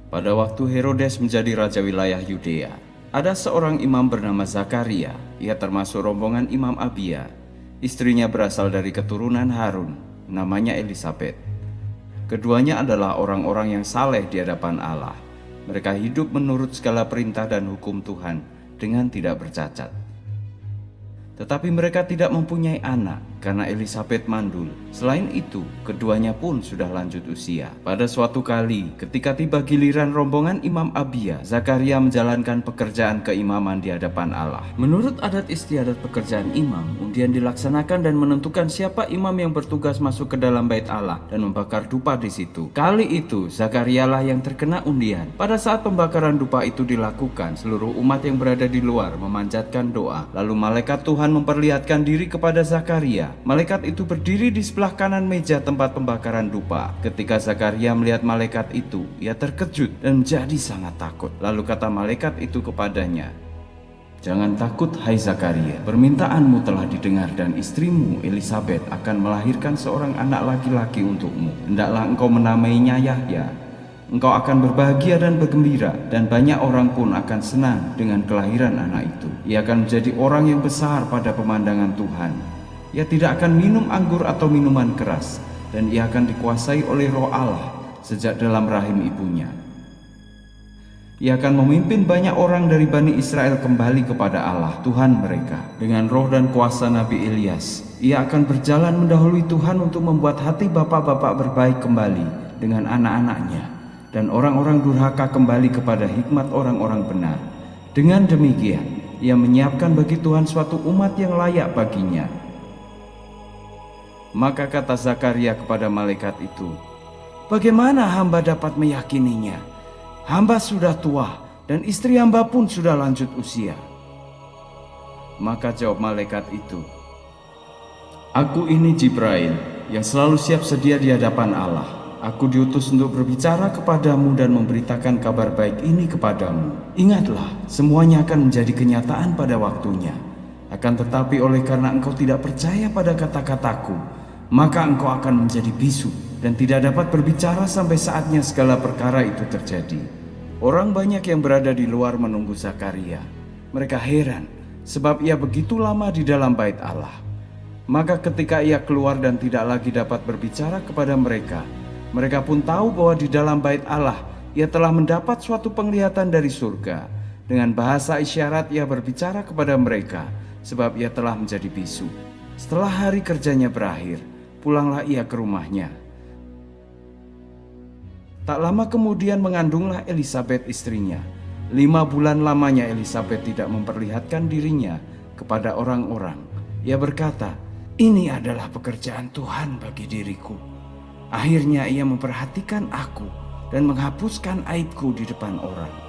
Pada waktu Herodes menjadi raja wilayah Yudea, ada seorang imam bernama Zakaria. Ia termasuk rombongan Imam Abia. Istrinya berasal dari keturunan Harun, namanya Elisabet. Keduanya adalah orang-orang yang saleh di hadapan Allah. Mereka hidup menurut segala perintah dan hukum Tuhan dengan tidak bercacat. Tetapi mereka tidak mempunyai anak karena Elisabet mandul. Selain itu, keduanya pun sudah lanjut usia. Pada suatu kali, ketika tiba giliran rombongan Imam Abia, Zakaria menjalankan pekerjaan keimaman di hadapan Allah. Menurut adat istiadat pekerjaan imam, undian dilaksanakan dan menentukan siapa imam yang bertugas masuk ke dalam bait Allah dan membakar dupa di situ. Kali itu, Zakarialah yang terkena undian. Pada saat pembakaran dupa itu dilakukan, seluruh umat yang berada di luar memanjatkan doa. Lalu malaikat Tuhan memperlihatkan diri kepada Zakaria. Malaikat itu berdiri di sebelah kanan meja tempat pembakaran dupa. Ketika Zakaria melihat malaikat itu, ia terkejut dan menjadi sangat takut. Lalu kata malaikat itu kepadanya, "Jangan takut, hai Zakaria. Permintaanmu telah didengar dan istrimu Elisabet akan melahirkan seorang anak laki-laki untukmu. Hendaklah engkau menamainya Yahya. Engkau akan berbahagia dan bergembira, dan banyak orang pun akan senang dengan kelahiran anak itu. Ia akan menjadi orang yang besar pada pemandangan Tuhan. Ia tidak akan minum anggur atau minuman keras, dan ia akan dikuasai oleh Roh Allah sejak dalam rahim ibunya. Ia akan memimpin banyak orang dari Bani Israel kembali kepada Allah, Tuhan mereka. Dengan roh dan kuasa Nabi Ilyas, ia akan berjalan mendahului Tuhan untuk membuat hati bapak-bapak berbaik kembali dengan anak-anaknya, dan orang-orang durhaka kembali kepada hikmat orang-orang benar. Dengan demikian, ia menyiapkan bagi Tuhan suatu umat yang layak baginya." Maka kata Zakaria kepada malaikat itu, "Bagaimana hamba dapat meyakininya? Hamba sudah tua dan istri hamba pun sudah lanjut usia." Maka jawab malaikat itu, "Aku ini Jibril yang selalu siap sedia di hadapan Allah. Aku diutus untuk berbicara kepadamu dan memberitakan kabar baik ini kepadamu. Ingatlah, semuanya akan menjadi kenyataan pada waktunya. Akan tetapi oleh karena engkau tidak percaya pada kata-kataku, maka engkau akan menjadi bisu dan tidak dapat berbicara sampai saatnya segala perkara itu terjadi." Orang banyak yang berada di luar menunggu Zakaria. Mereka heran sebab ia begitu lama di dalam bait Allah. Maka ketika ia keluar dan tidak lagi dapat berbicara kepada mereka, mereka pun tahu bahwa di dalam bait Allah ia telah mendapat suatu penglihatan dari surga. Dengan bahasa isyarat ia berbicara kepada mereka sebab ia telah menjadi bisu. Setelah hari kerjanya berakhir, pulanglah ia ke rumahnya. Tak lama kemudian mengandunglah Elisabet istrinya. 5 bulan lamanya Elisabet tidak memperlihatkan dirinya kepada orang-orang. Ia berkata, "Ini adalah pekerjaan Tuhan bagi diriku." Akhirnya ia memperhatikan aku dan menghapuskan aibku di depan orang.